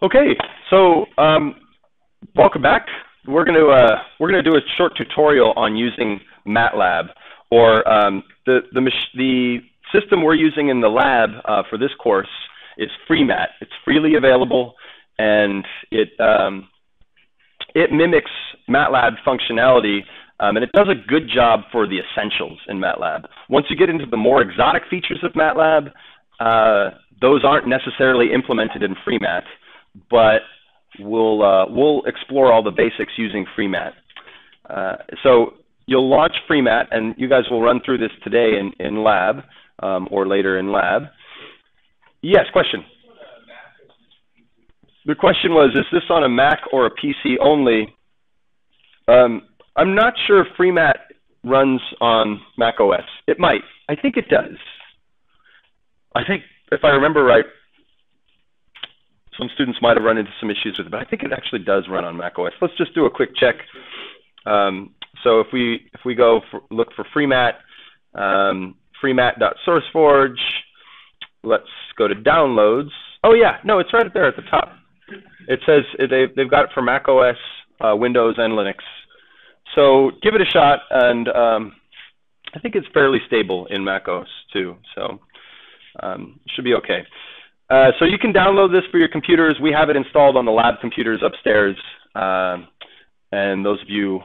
Okay, so welcome back. We're gonna do a short tutorial on using MATLAB, or the system we're using in the lab for this course is FreeMat. It's freely available, and it mimics MATLAB functionality, and it does a good job for the essentials in MATLAB. Once you get into the more exotic features of MATLAB, those aren't necessarily implemented in FreeMat, but we'll explore all the basics using FreeMat. So you'll launch FreeMat, and you guys will run through this today in lab or later in lab. Yes, question. The question was, is this on a Mac or a PC only? I'm not sure if FreeMat runs on Mac OS. It might. I think it does. I think, if I remember right, some students might have run into some issues with it, but I think it actually does run on Mac OS. Let's just do a quick check. So if we go look for FreeMat, freemat.sourceforge, let's go to downloads. Oh yeah, no, it's right there at the top. It says they've got it for Mac OS, Windows, and Linux. So give it a shot, and I think it's fairly stable in Mac OS too, so should be okay. So you can download this for your computers. We have it installed on the lab computers upstairs, and those of you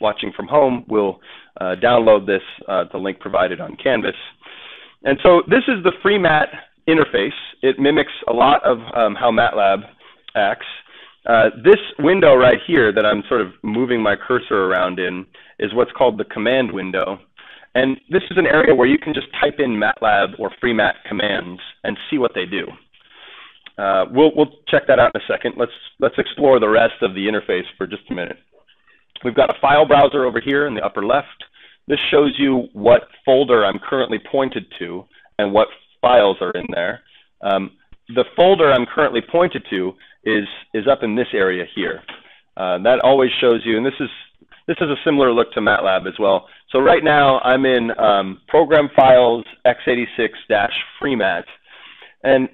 watching from home will download this, the link provided on Canvas. And so this is the FreeMat interface. It mimics a lot of how MATLAB acts. This window right here that I'm sort of moving my cursor around in is what's called the command window. And this is an area where you can just type in MATLAB or FreeMat commands and see what they do. We'll check that out in a second. Let's explore the rest of the interface for just a minute. We've got a file browser over here in the upper left. This shows you what folder I'm currently pointed to and what files are in there. The folder I'm currently pointed to is up in this area here. That always shows you, and this is a similar look to MATLAB as well. So right now I'm in Program Files x86-FreeMat. And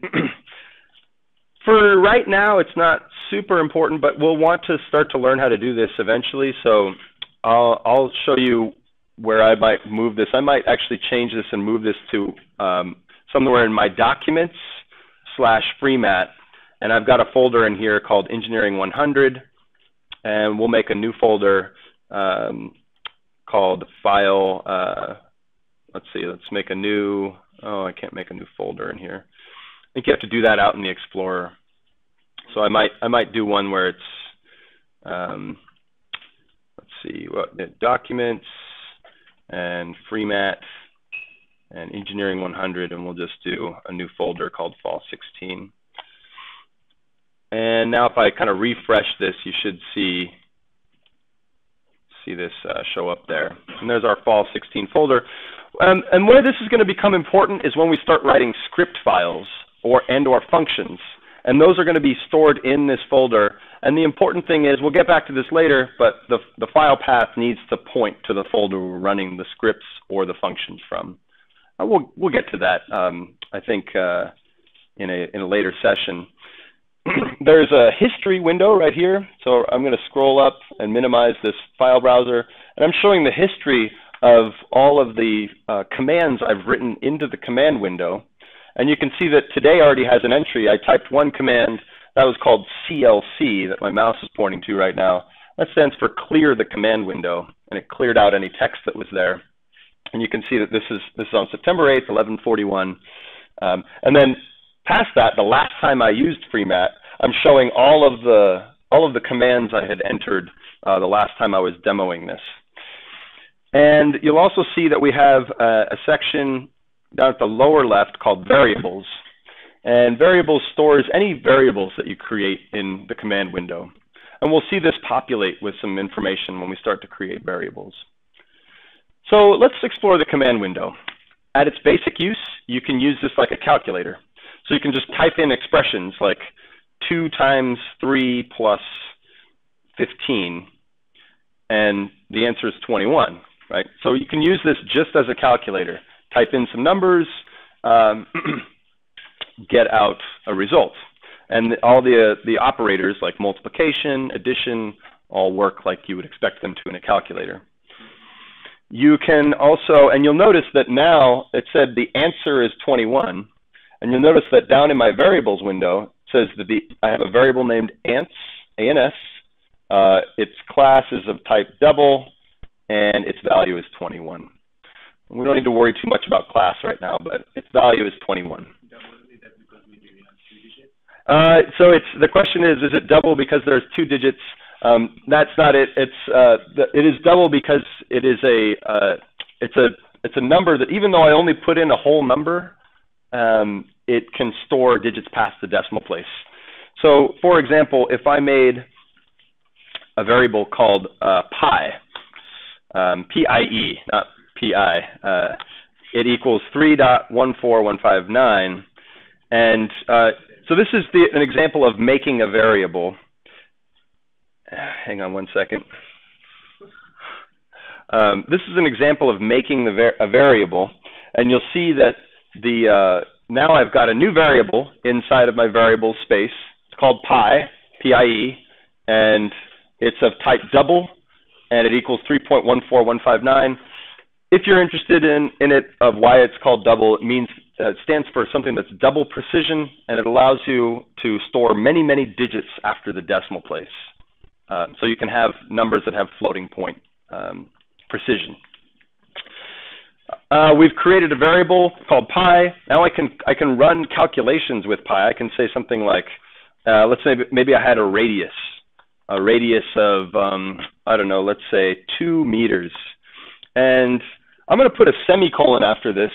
for right now it's not super important, but we'll want to start to learn how to do this eventually. So I'll show you where I might move this. I might actually change this and move this to somewhere in my Documents/FreeMat. And I've got a folder in here called Engineering 100. And we'll make a new folder called File, let's see, let's make a new, oh, I can't make a new folder in here. I think you have to do that out in the Explorer. So I might do one where it's, let's see, Documents and FreeMat and Engineering 100, and we'll just do a new folder called Fall 16. And now if I kind of refresh this, you should see this show up there. And there's our Fall 16 folder. And where this is going to become important is when we start writing script files or functions. And those are going to be stored in this folder. And the important thing is, we'll get back to this later, but the file path needs to point to the folder we're running the scripts or the functions from. We'll get to that, I think, in a later session. There's a history window right here, so I'm going to scroll up and minimize this file browser, and I'm showing the history of all of the commands I've written into the command window. And you can see that today already has an entry. I typed one command that was called CLC that my mouse is pointing to right now. That stands for clear the command window, and it cleared out any text that was there. And you can see that this is on September 8th, 1141. And then past that, the last time I used FreeMat, I'm showing all of the commands I had entered the last time I was demoing this. And you'll also see that we have a section down at the lower left called Variables. And Variables stores any variables that you create in the command window. And we'll see this populate with some information when we start to create variables. So let's explore the command window. At its basic use, you can use this like a calculator. So you can just type in expressions like 2 times 3 plus 15, and the answer is 21, right? So you can use this just as a calculator. Type in some numbers, get out a result. And all the operators like multiplication, addition, all work like you would expect them to in a calculator. You can also, and you'll notice that now it said the answer is 21. And you'll notice that down in my variables window, it says that I have a variable named ants, A-N-S. Its class is of type double, and its value is 21. We don't need to worry too much about class right now, but its value is 21. So the question is it double because there's 2 digits? That's not it. It is double because it is it's a number that even though I only put in a whole number, it can store digits past the decimal place. So, for example, if I made a variable called pi, P-I-E, not P-I, it equals 3.14159, and so this is an example of making a variable. Hang on one second. This is an example of making a variable, and you'll see that now I've got a new variable inside of my variable space. It's called pi, P-I-E, and it's of type double, and it equals 3.14159. If you're interested in it, of why it's called double, it stands for something that's double precision, and it allows you to store many, many digits after the decimal place. So you can have numbers that have floating point precision. We've created a variable called pi. Now I can run calculations with pi. I can say something like, let's say maybe I had a radius of, I don't know, let's say 2 meters. And I'm going to put a semicolon after this.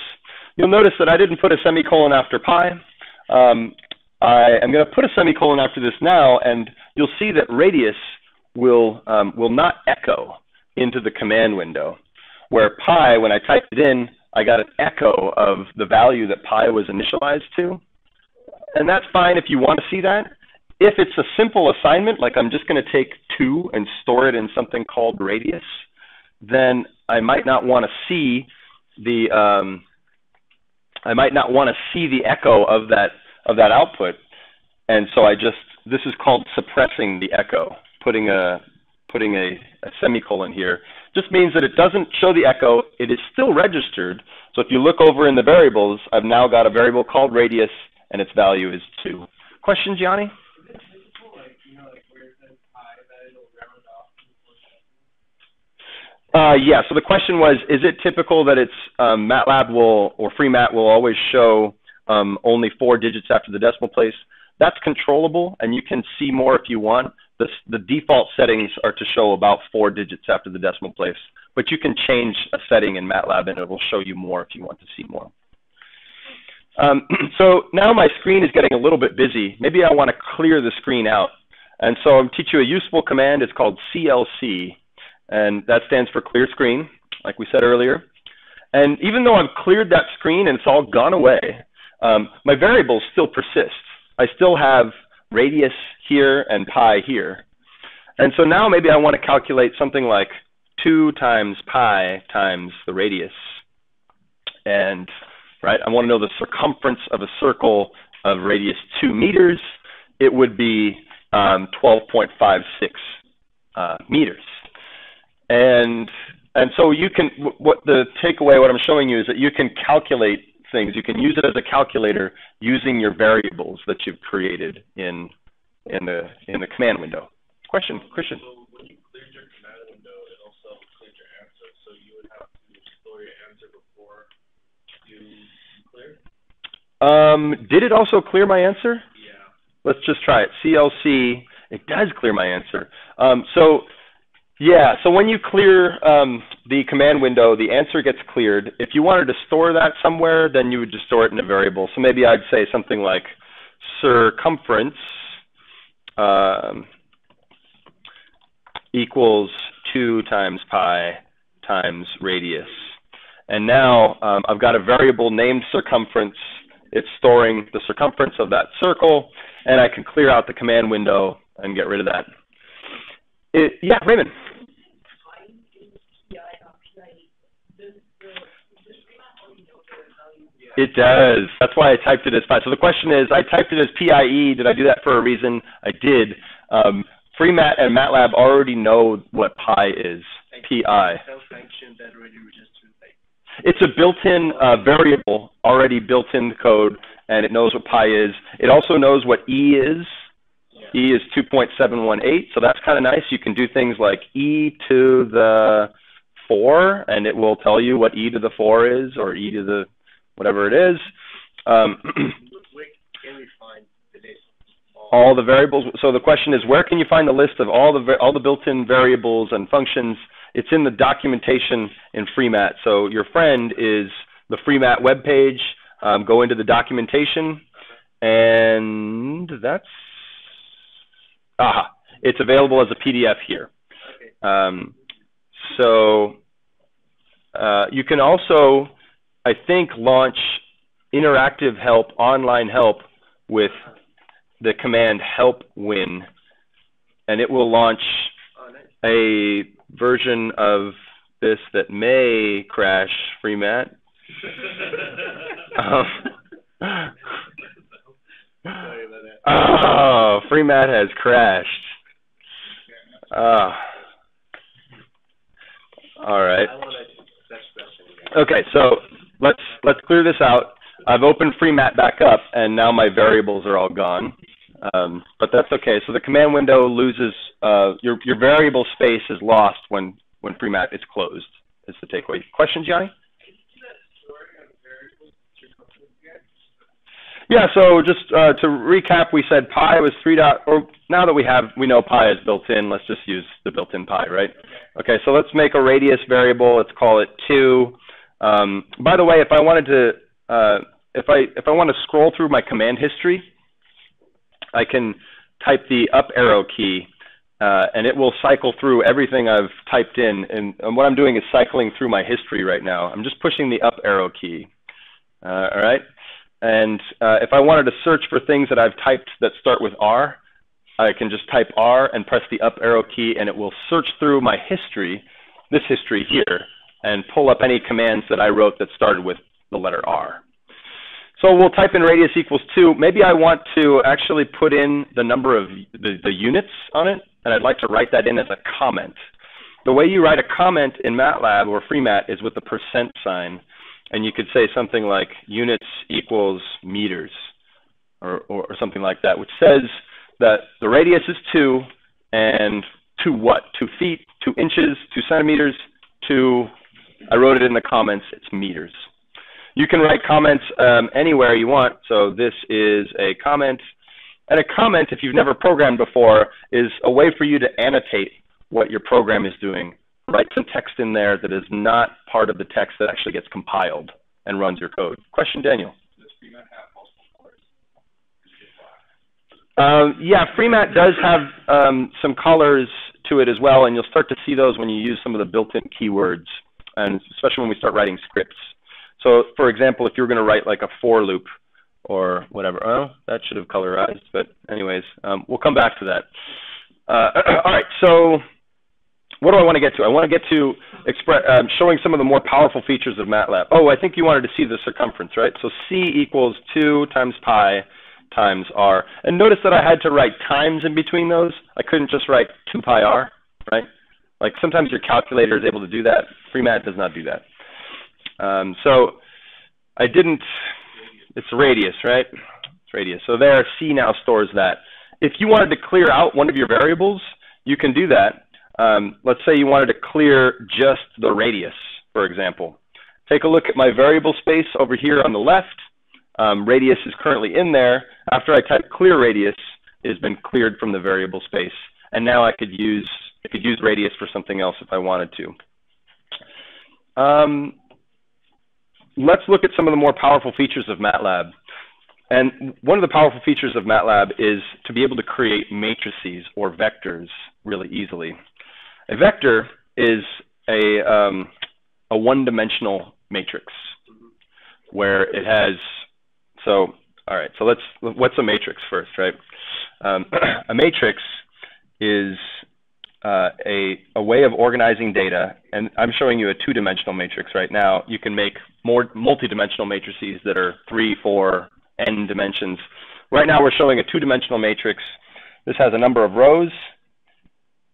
You'll notice that I didn't put a semicolon after pi. I am going to put a semicolon after this now, and you'll see that radius will not echo into the command window. Where pi, when I typed it in, I got an echo of the value that pi was initialized to. And that's fine if you want to see that. If it's a simple assignment, like I'm just going to take 2 and store it in something called radius, then I might not want to see the echo of that output. And so this is called suppressing the echo. Putting a semicolon here just means that it doesn't show the echo. It is still registered. So if you look over in the variables, I've now got a variable called radius, and its value is 2. Question, Gianni? Yeah, so the question was, is it typical that it's MATLAB or FreeMat will always show only 4 digits after the decimal place? That's controllable, and you can see more if you want. The default settings are to show about 4 digits after the decimal place, but you can change a setting in MATLAB, and it will show you more if you want to see more. So now my screen is getting a little bit busy. Maybe I want to clear the screen out. And so I'll teach you a useful command. It's called CLC, and that stands for clear screen, like we said earlier. And even though I've cleared that screen and it's all gone away, my variables still persist. I still have radius here and pi here. And so now maybe I want to calculate something like 2 times pi times the radius. And right, I want to know the circumference of a circle of radius 2 meters. It would be 12.56 meters. And so you can, what I'm showing you is that you can calculate things. You can use it as a calculator using your variables that you've created in the command window. Question, Christian? So when you cleared your command window, it also cleared your answer. So you would have to store your answer before you cleared? Did it also clear my answer? Yeah. Let's just try it. CLC, it does clear my answer. So when you clear the command window, the answer gets cleared. If you wanted to store that somewhere, then you would just store it in a variable. So maybe I'd say something like circumference equals 2 times pi times radius. And now I've got a variable named circumference. It's storing the circumference of that circle, and I can clear out the command window and get rid of that. Yeah, Raymond. It does. That's why I typed it as pi. So the question is, I typed it as PIE. Did I do that for a reason? I did. FreeMat and MATLAB already know what pi is, pi. It's a built-in variable, already built in the code, and it knows what pi is. It also knows what E is. Yeah. E is 2.718, so that's kind of nice. You can do things like E to the 4, and it will tell you what E to the 4 is, or E to the whatever it is. Where can we find the list of all the variables? So the question is, where can you find the list of all the built-in variables and functions? It's in the documentation in FreeMat. So your friend is the FreeMat webpage. Go into the documentation, and that's it's available as a PDF here. So you can also, I think, launch interactive help, online help with the command help win, and it will launch a version of this that may crash FreeMat. Oh, FreeMat has crashed. All right. Okay, so let's clear this out. I've opened FreeMat back up, and now my variables are all gone. But that's okay. So the command window loses your variable space is lost when FreeMat is closed. Is the takeaway. Questions, Johnny? Yeah. So just to recap, we said pi was 3. Or now that we know pi is built in, let's just use the built-in pi, right? Okay. So let's make a radius variable. Let's call it 2. By the way, if I wanted to if I want to scroll through my command history, I can type the up arrow key, and it will cycle through everything I've typed in. And what I'm doing is cycling through my history right now. I'm just pushing the up arrow key. All right. And if I wanted to search for things that I've typed that start with R, I can just type R and press the up arrow key, and it will search through my history, this history here, and pull up any commands that I wrote that started with the letter R. So we'll type in radius equals 2. Maybe I want to actually put in the number of the units on it, and I'd like to write that in as a comment. The way you write a comment in MATLAB or FreeMat is with the % sign, and you could say something like units equals meters or something like that, which says that the radius is 2, and 2 what? 2 feet, 2 inches, 2 centimeters, 2, I wrote it in the comments, it's meters. You can write comments anywhere you want. So this is a comment. And a comment, if you've never programmed before, is a way for you to annotate what your program is doing. Write some text in there that is not part of the text that actually gets compiled and runs your code. Question, Daniel? Does FreeMat have multiple colors? Yeah, FreeMat does have some colors to it as well, and you'll start to see those when you use some of the built-in keywords, and especially when we start writing scripts. So, for example, if you're going to write like a for loop or whatever, oh, that should have colorized, but anyways, we'll come back to that. All right, so what do I want to get to? I want to get to showing some of the more powerful features of MATLAB. Oh, I think you wanted to see the circumference, right? So C equals 2 times pi times r. And notice that I had to write times in between those. I couldn't just write 2 pi r, right? Like sometimes your calculator is able to do that. FreeMat does not do that. So I didn't, it's radius, right? It's radius. So there, C now stores that. If you wanted to clear out one of your variables, you can do that. Let's say you wanted to clear just the radius, for example. Take a look at my variable space over here on the left. Radius is currently in there. After I type clear radius, it has been cleared from the variable space. And now I could use radius for something else if I wanted to. Let's look at some of the more powerful features of MATLAB. And one of the powerful features of MATLAB is to be able to create matrices or vectors really easily. A vector is a one-dimensional matrix where it has, so, all right, so what's a matrix first, right? A matrix is a way of organizing data, and I'm showing you a two-dimensional matrix right now. You can make more multi-dimensional matrices that are 3, 4, n dimensions. Right now we're showing a two-dimensional matrix. This has a number of rows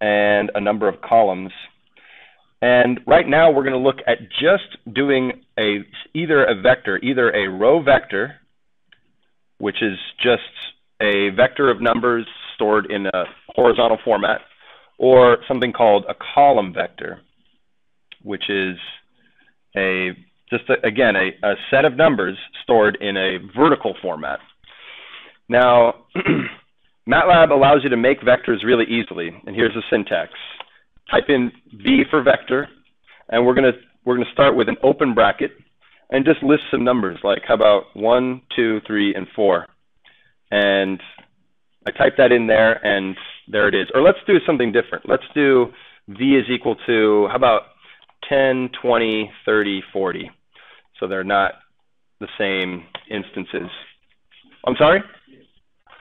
and a number of columns. And right now we're going to look at just doing either a row vector, which is just a vector of numbers stored in a horizontal format, or something called a column vector, which is again a set of numbers stored in a vertical format. Now, MATLAB allows you to make vectors really easily, and here's the syntax. Type in V for vector, and we're gonna start with an open bracket and just list some numbers, like how about 1, 2, 3, and 4. And I type that in there, and there it is. Or let's do something different. Let's do V is equal to, how about 10, 20, 30, 40. So they're not the same instances. I'm sorry?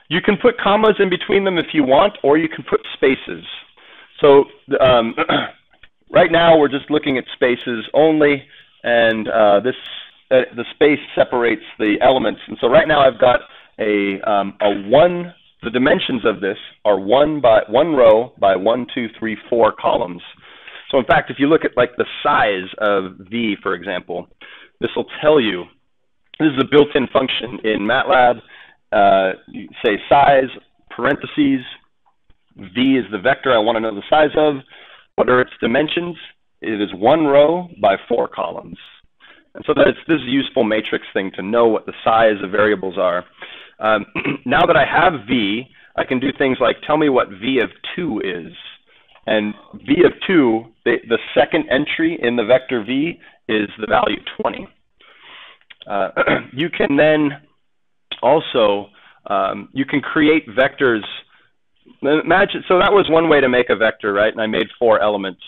You can put commas in between them if you want, or you can put spaces. So right now we're just looking at spaces only, and the space separates the elements. And so right now I've got the dimensions of this are one row by 1, 2, 3, 4 columns. So in fact, if you look at like the size of V, for example, this will tell you, this is a built-in function in MATLAB. You say size, parentheses, V is the vector I want to know the size of. What are its dimensions? It is 1 row by 4 columns. And so this is a useful matrix thing to know what the size of variables are. Now that I have V, I can do things like tell me what V of 2 is. And V of 2, the second entry in the vector V is the value 20. You can then also, you can create vectors. Imagine, so that was one way to make a vector, right? And I made 4 elements.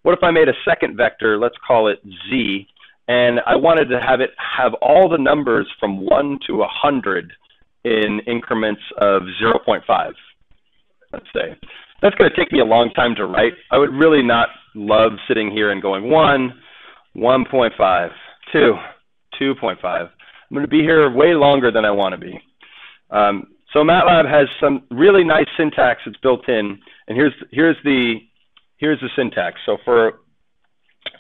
What if I made a second vector, let's call it Z, and I wanted to have all the numbers from 1 to 100 in increments of 0.5, let's say. That's going to take me a long time to write. I would really not love sitting here and going 1, 1.5, 2, 2.5. I'm going to be here way longer than I want to be. So MATLAB has some really nice syntax that's built in, and here's the syntax. So for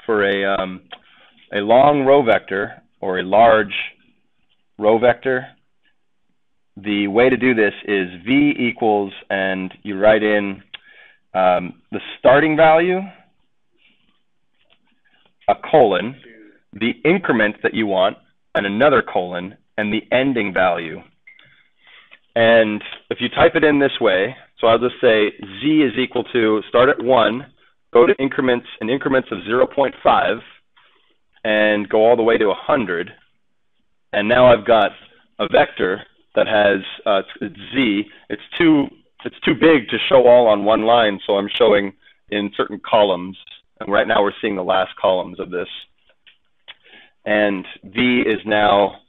a long row vector or a large row vector, the way to do this is V equals, and you write in the starting value, a colon, the increment that you want, and another colon, and the ending value. And if you type it in this way, so I'll just say Z is equal to, start at 1, go to increments of 0.5, and go all the way to 100. And now I've got a vector that has Z. It's too big to show all on one line, so I'm showing in certain columns. And right now we're seeing the last columns of this. And V is now,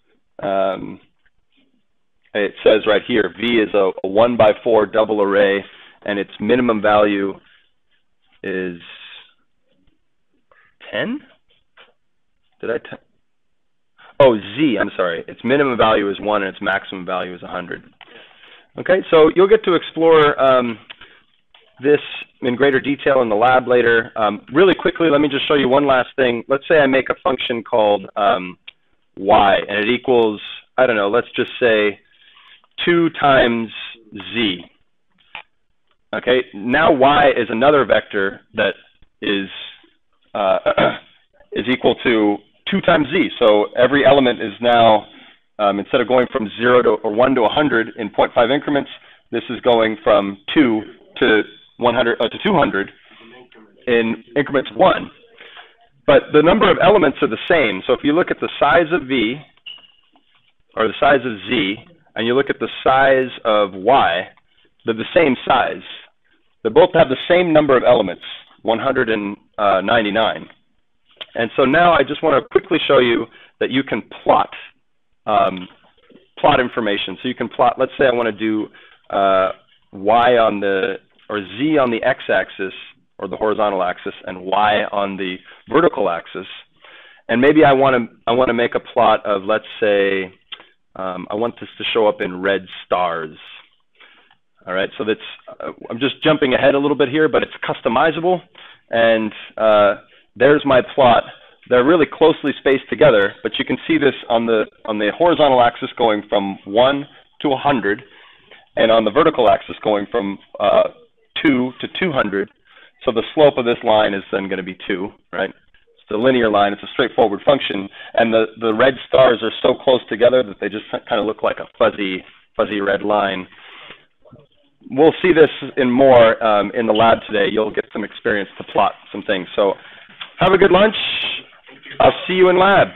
it says right here, V is a 1 by 4 double array, and its minimum value is 10? Oh, Z, I'm sorry. Its minimum value is 1 and its maximum value is 100. Okay, so you'll get to explore this in greater detail in the lab later. Really quickly, let me just show you one last thing. Let's say I make a function called Y, and it equals, I don't know, let's just say 2 times Z. Okay, now Y is another vector that is equal to 2 times Z. So every element is now, instead of going from 0 to, or 1 to 100 in 0.5 increments, this is going from 2 to 100 to 200 in increments 1. But the number of elements are the same. So if you look at the size of V, or the size of Z, and you look at the size of Y, they're the same size. They both have the same number of elements, 199. And so now I just want to quickly show you that you can plot information. So you can plot, let's say I want to do Y on the or Z on the x-axis, or the horizontal axis, and Y on the vertical axis. And maybe I want to make a plot of, let's say, I want this to show up in red stars. All right, so that's, I'm just jumping ahead a little bit here, but it's customizable. And there's my plot. They're really closely spaced together, but you can see this on the horizontal axis going from 1 to 100, and on the vertical axis going from 2 to 200. So the slope of this line is then going to be 2, right? It's a linear line. It's a straightforward function, and the red stars are so close together that they just kind of look like a fuzzy red line. We'll see this in more in the lab today. You'll get some experience to plot some things. So have a good lunch. I'll see you in lab.